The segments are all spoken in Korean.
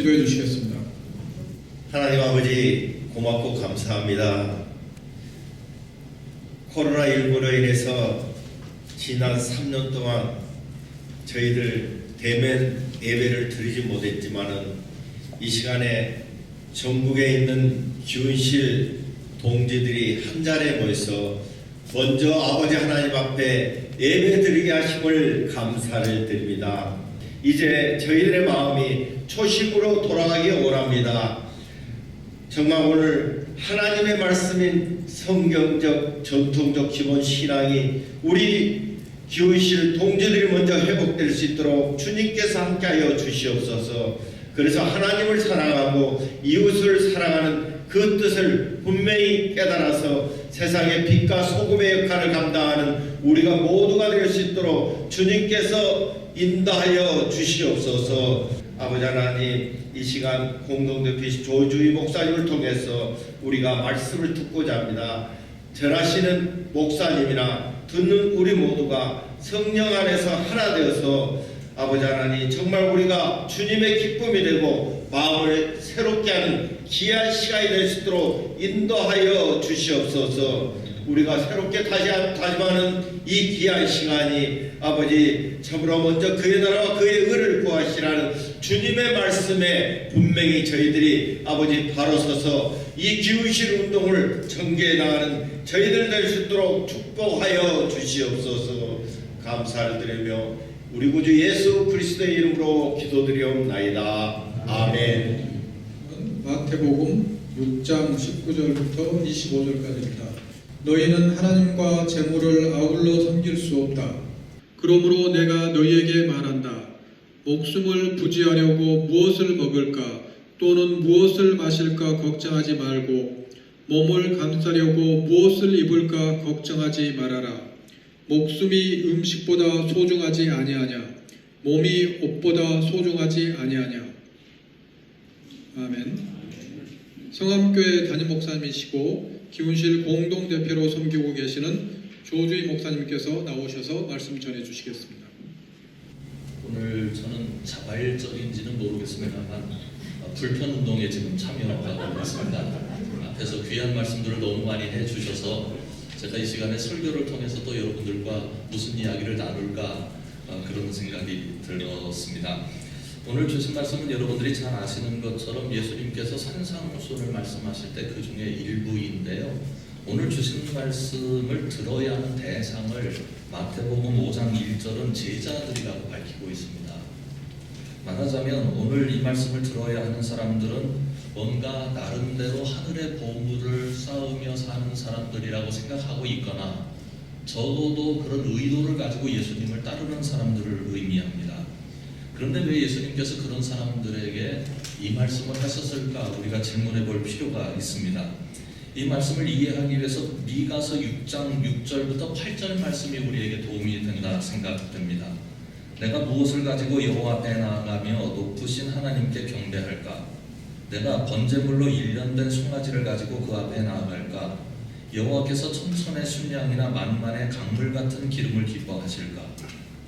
기도해 주시겠습니다. 하나님 아버지 고맙고 감사합니다. 코로나19로 인해서 지난 3년 동안 저희들 대면 예배를 드리지 못했지만은 이 시간에 전국에 있는 기운실 동지들이 한 자리에 모여서 먼저 아버지 하나님 앞에 예배 드리게 하심을 감사를 드립니다. 이제 저희들의 마음이 초심으로 돌아가기 원합니다. 정말 오늘 하나님의 말씀인 성경적 전통적 기본 신앙이 우리 기운실 동지들이 먼저 회복될 수 있도록 주님께서 함께하여 주시옵소서. 그래서 하나님을 사랑하고 이웃을 사랑하는 그 뜻을 분명히 깨달아서 세상의 빛과 소금의 역할을 감당하는 우리가 모두가 될 수 있도록 주님께서 인도하여 주시옵소서. 아버지 하나님, 이 시간 공동대표 조주희 목사님을 통해서 우리가 말씀을 듣고자 합니다. 전하시는 목사님이나 듣는 우리 모두가 성령 안에서 하나 되어서 아버지 하나님, 정말 우리가 주님의 기쁨이 되고 마음을 새롭게 하는 귀한 시간이 될 수 있도록 인도하여 주시옵소서. 우리가 새롭게 다짐하는 이 귀한 시간이 아버지 참으로 먼저 그의 나라와 그의 의를 구하시라는 주님의 말씀에 분명히 저희들이 아버지 바로 서서 이 기우실 운동을 전개해 나가는 저희들 될 수 있도록 축복하여 주시옵소서. 감사를 드리며 우리 구주 예수 그리스도의 이름으로 기도드리옵나이다. 아멘. 마태복음 6장 19절부터 25절까지입니다. 너희는 하나님과 재물을 아울러 섬길 수 없다. 그러므로 내가 너희에게 말한다. 목숨을 부지하려고 무엇을 먹을까 또는 무엇을 마실까 걱정하지 말고 몸을 감싸려고 무엇을 입을까 걱정하지 말아라. 목숨이 음식보다 소중하지 아니하냐? 몸이 옷보다 소중하지 아니하냐? 아멘. 성암교회 담임 목사님이시고 기운실 공동대표로 섬기고 계시는 조주희 목사님께서 나오셔서 말씀 전해 주시겠습니다. 오늘 저는 자발적인지는 모르겠습니다만 불편운동에 지금 참여하고 있습니다. 앞에서 귀한 말씀들을 너무 많이 해주셔서 제가 이 시간에 설교를 통해서 또 여러분들과 무슨 이야기를 나눌까 그런 생각이 들었습니다. 오늘 주신 말씀은 여러분들이 잘 아시는 것처럼 예수님께서 산상수훈을 말씀하실 때 그 중에 일부인데요. 오늘 주신 말씀을 들어야 하는 대상을 마태복음 5장 1절은 제자들이라고 밝히고 있습니다. 말하자면 오늘 이 말씀을 들어야 하는 사람들은 뭔가 나름대로 하늘의 보물을 쌓으며 사는 사람들이라고 생각하고 있거나 적어도 그런 의도를 가지고 예수님을 따르는 사람들을 의미합니다. 그런데 왜 예수님께서 그런 사람들에게 이 말씀을 하셨을까 우리가 질문해 볼 필요가 있습니다. 이 말씀을 이해하기 위해서 미가서 6장 6절부터 8절 말씀이 우리에게 도움이 된다 생각됩니다. 내가 무엇을 가지고 여호와 앞에 나아가며 높으신 하나님께 경배할까? 내가 번제물로 1년 된 송아지를 가지고 그 앞에 나아갈까? 여호와께서 천천의 순양이나 만만의 강물 같은 기름을 기뻐하실까?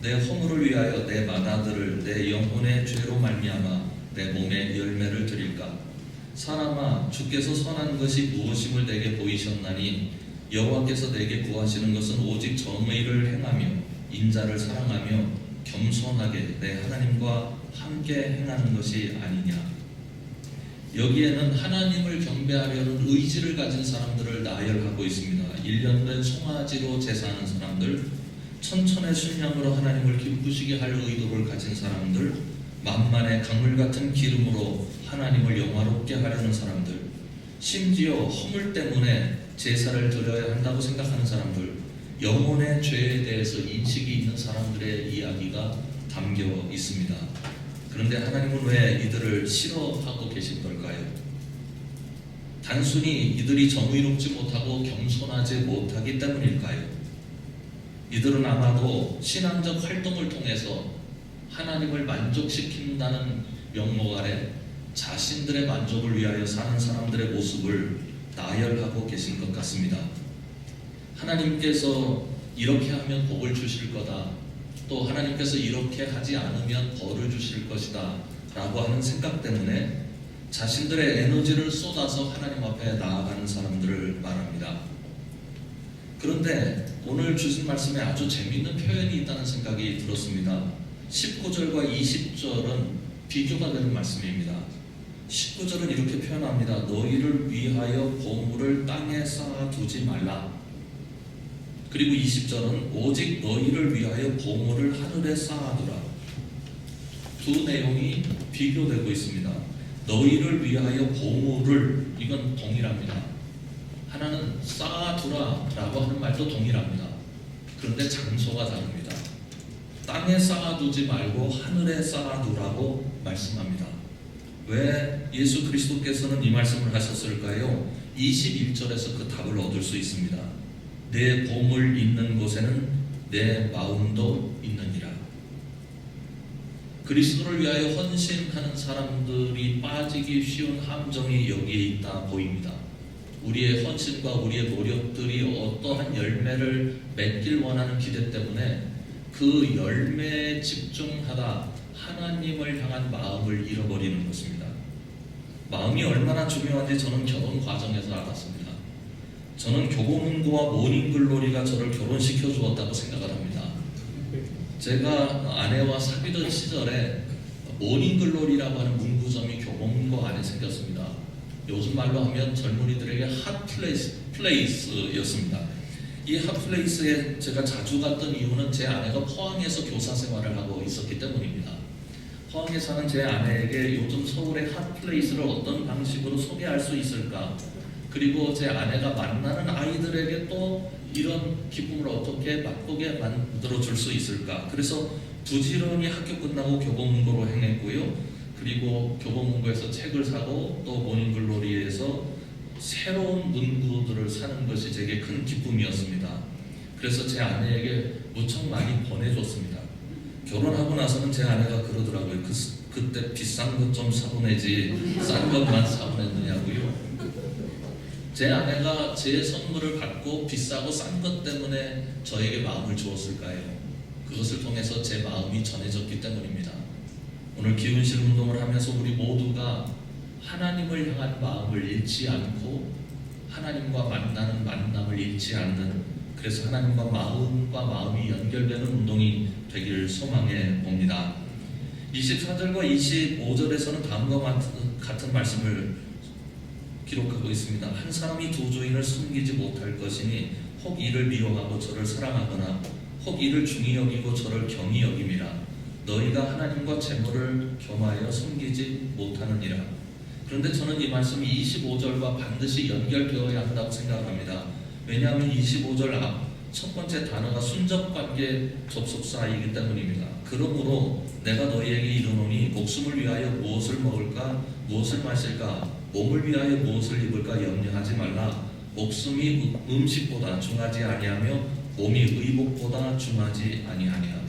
내 허물을 위하여 내 맏아들을 내 영혼의 죄로 말미암아 내 몸에 열매를 드릴까? 사람아, 주께서 선한 것이 무엇임을 내게 보이셨나니 여호와께서 내게 구하시는 것은 오직 정의를 행하며 인자를 사랑하며 겸손하게 내 하나님과 함께 행하는 것이 아니냐. 여기에는 하나님을 경배하려는 의지를 가진 사람들을 나열하고 있습니다. 1년 된 송아지로 제사하는 사람들, 천천의 순양으로 하나님을 기쁘시게 할 의도를 가진 사람들, 만만의 강물 같은 기름으로 하나님을 영화롭게 하려는 사람들, 심지어 허물 때문에 제사를 드려야 한다고 생각하는 사람들, 영혼의 죄에 대해서 인식이 있는 사람들의 이야기가 담겨 있습니다. 그런데 하나님은 왜 이들을 싫어하고 계신 걸까요? 단순히 이들이 정의롭지 못하고 겸손하지 못하기 때문일까요? 이들은 아마도 신앙적 활동을 통해서 하나님을 만족시킨다는 명목 아래 자신들의 만족을 위하여 사는 사람들의 모습을 나열하고 계신 것 같습니다. 하나님께서 이렇게 하면 복을 주실 거다, 또 하나님께서 이렇게 하지 않으면 벌을 주실 것이다 라고 하는 생각 때문에 자신들의 에너지를 쏟아서 하나님 앞에 나아가는 사람들을 말합니다. 그런데 오늘 주신 말씀에 아주 재미있는 표현이 있다는 생각이 들었습니다. 19절과 20절은 비교가 되는 말씀입니다. 19절은 이렇게 표현합니다. 너희를 위하여 보물을 땅에 쌓아두지 말라. 그리고 20절은 오직 너희를 위하여 보물을 하늘에 쌓아두라. 두 내용이 비교되고 있습니다. 너희를 위하여 보물을, 이건 동일합니다. 하나는 쌓아두라 라고 하는 말도 동일합니다. 그런데 장소가 다릅니다. 땅에 쌓아두지 말고 하늘에 쌓아두라고 말씀합니다. 왜 예수 그리스도께서는 이 말씀을 하셨을까요? 21절에서 그 답을 얻을 수 있습니다. 내 보물 있는 곳에는 내 마음도 있느니라. 그리스도를 위하여 헌신하는 사람들이 빠지기 쉬운 함정이 여기에 있다 보입니다. 우리의 헌신과 우리의 노력들이 어떠한 열매를 맺길 원하는 기대 때문에 그 열매에 집중하다 하나님을 향한 마음을 잃어버리는 것입니다. 마음이 얼마나 중요한지 저는 결혼 과정에서 알았습니다. 저는 교보문고와 모닝글로리가 저를 결혼시켜 주었다고 생각을 합니다. 제가 아내와 사귀던 시절에 모닝글로리라고 하는 문구점이 교보문고 안에 생겼습니다. 요즘 말로 하면 젊은이들에게 핫플레이스였습니다. 이 핫플레이스에 제가 자주 갔던 이유는 제 아내가 포항에서 교사 생활을 하고 있었기 때문입니다. 포항에 사는 제 아내에게 요즘 서울의 핫플레이스를 어떤 방식으로 소개할 수 있을까, 그리고 제 아내가 만나는 아이들에게 또 이런 기쁨을 어떻게 맛보게 만들어 줄 수 있을까. 그래서 부지런히 학교 끝나고 교보문고로 행했고요. 그리고 교보문고에서 책을 사고 또 모닝글로리에서 새로운 문구들을 사는 것이 제게 큰 기쁨이었습니다. 그래서 제 아내에게 무척 많이 보내줬습니다. 결혼하고 나서는 제 아내가 그러더라고요. 그때 비싼 것 좀 사보내지 싼 것만 사보냈느냐고요. 제 아내가 제 선물을 받고 비싸고 싼 것 때문에 저에게 마음을 주었을까요? 그것을 통해서 제 마음이 전해졌기 때문입니다. 오늘 기운실 운동을 하면서 우리 모두가 하나님을 향한 마음을 잃지 않고 하나님과 만나는 만남을 잃지 않는, 그래서 하나님과 마음이 연결되는 운동이 되기를 소망해 봅니다. 24절과 25절에서는 다음과 같은 말씀을 기록하고 있습니다. 한 사람이 두 주인을 섬기지 못할 것이니 혹 이를 미워하고 저를 사랑하거나 혹 이를 중히 여기고 저를 경히 여김이라. 너희가 하나님과 재물을 겸하여 섬기지 못하느니라. 그런데 저는 이 말씀이 25절과 반드시 연결되어야 한다고 생각합니다. 왜냐하면 25절 앞 첫 번째 단어가 순접관계 접속사이기 때문입니다. 그러므로 내가 너희에게 이르노니 목숨을 위하여 무엇을 먹을까 무엇을 마실까 몸을 위하여 무엇을 입을까 염려하지 말라. 목숨이 음식보다 중하지 아니하며 몸이 의복보다 중하지 아니하냐.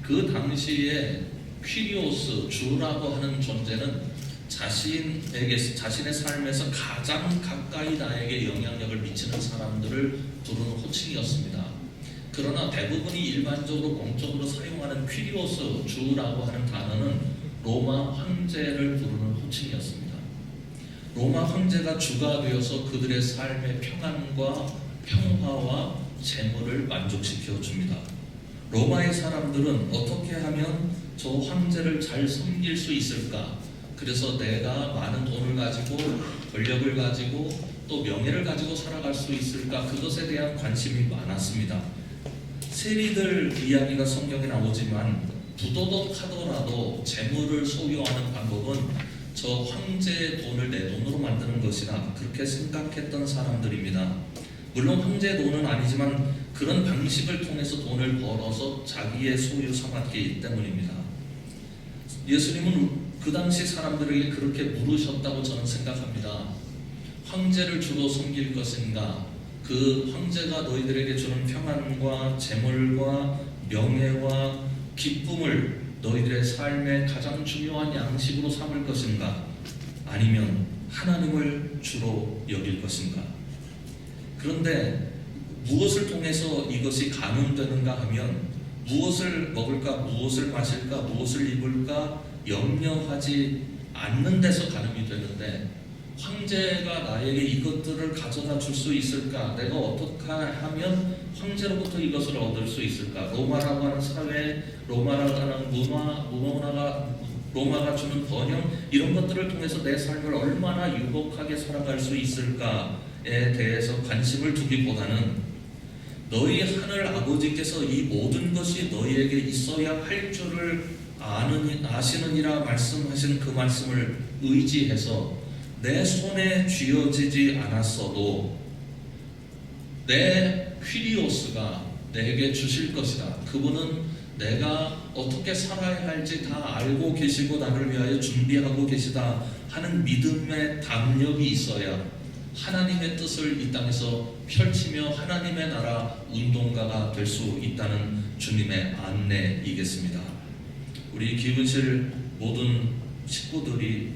그 당시에 퀴리오스, 주라고 하는 존재는 자신의 삶에서 가장 가까이 나에게 영향력을 미치는 사람들을 부르는 호칭이었습니다. 그러나 대부분이 일반적으로 공적으로 사용하는 퀴리오스, 주라고 하는 단어는 로마 황제를 부르는 호칭이었습니다. 로마 황제가 주가 되어서 그들의 삶의 평안과 평화와 재물을 만족시켜 줍니다. 로마의 사람들은 어떻게 하면 저 황제를 잘 섬길 수 있을까? 그래서 내가 많은 돈을 가지고 권력을 가지고 또 명예를 가지고 살아갈 수 있을까? 그것에 대한 관심이 많았습니다. 세리들 이야기가 성경에 나오지만 부도덕하더라도 재물을 소유하는 방법은 저 황제의 돈을 내 돈으로 만드는 것이다, 그렇게 생각했던 사람들입니다. 물론 황제의 돈은 아니지만 그런 방식을 통해서 돈을 벌어서 자기의 소유 삼았기 때문입니다. 예수님은 그 당시 사람들에게 그렇게 물으셨다고 저는 생각합니다. 황제를 주로 섬길 것인가? 그 황제가 너희들에게 주는 평안과 재물과 명예와 기쁨을 너희들의 삶의 가장 중요한 양식으로 삼을 것인가? 아니면 하나님을 주로 여길 것인가? 그런데 무엇을 통해서 이것이 가능되는가 하면 무엇을 먹을까, 무엇을 마실까, 무엇을 입을까, 염려하지 않는 데서 가늠이 되는데, 황제가 나에게 이것들을 가져다 줄 수 있을까? 내가 어떻게 하면 황제로부터 이것을 얻을 수 있을까? 로마라고 하는 사회, 로마라고 하는 로마가 주는 번영, 이런 것들을 통해서 내 삶을 얼마나 유복하게 살아갈 수 있을까에 대해서 관심을 두기보다는, 너희 하늘 아버지께서 이 모든 것이 너희에게 있어야 할 줄을 아시느니라 말씀하신 그 말씀을 의지해서 내 손에 쥐어지지 않았어도 내 퀴리오스가 내게 주실 것이다. 그분은 내가 어떻게 살아야 할지 다 알고 계시고 나를 위하여 준비하고 계시다 하는 믿음의 담력이 있어야 하나님의 뜻을 이 땅에서 펼치며 하나님의 나라 운동가가 될 수 있다는 주님의 안내이겠습니다. 우리 기분실 모든 식구들이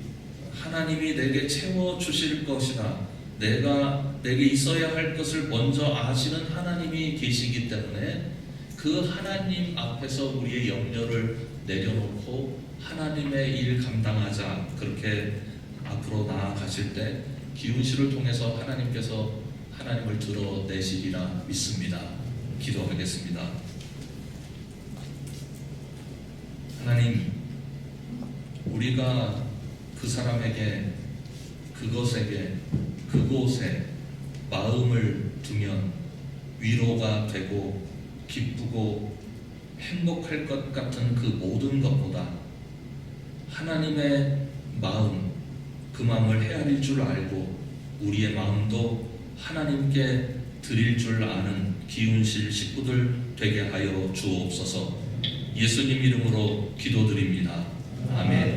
하나님이 내게 채워주실 것이다, 내게 있어야 할 것을 먼저 아시는 하나님이 계시기 때문에 그 하나님 앞에서 우리의 염려를 내려놓고 하나님의 일 감당하자, 그렇게 앞으로 나아가실 때 기훈실을 통해서 하나님께서 하나님을 드러내시리라 믿습니다. 기도하겠습니다. 하나님, 우리가 그 사람에게, 그곳에 마음을 두면 위로가 되고 기쁘고 행복할 것 같은 그 모든 것보다 하나님의 마음, 그 마음을 헤아릴 줄 알고 우리의 마음도 하나님께 드릴 줄 아는 기훈실 식구들 되게 하여 주옵소서. 예수님 이름으로 기도드립니다. 아멘.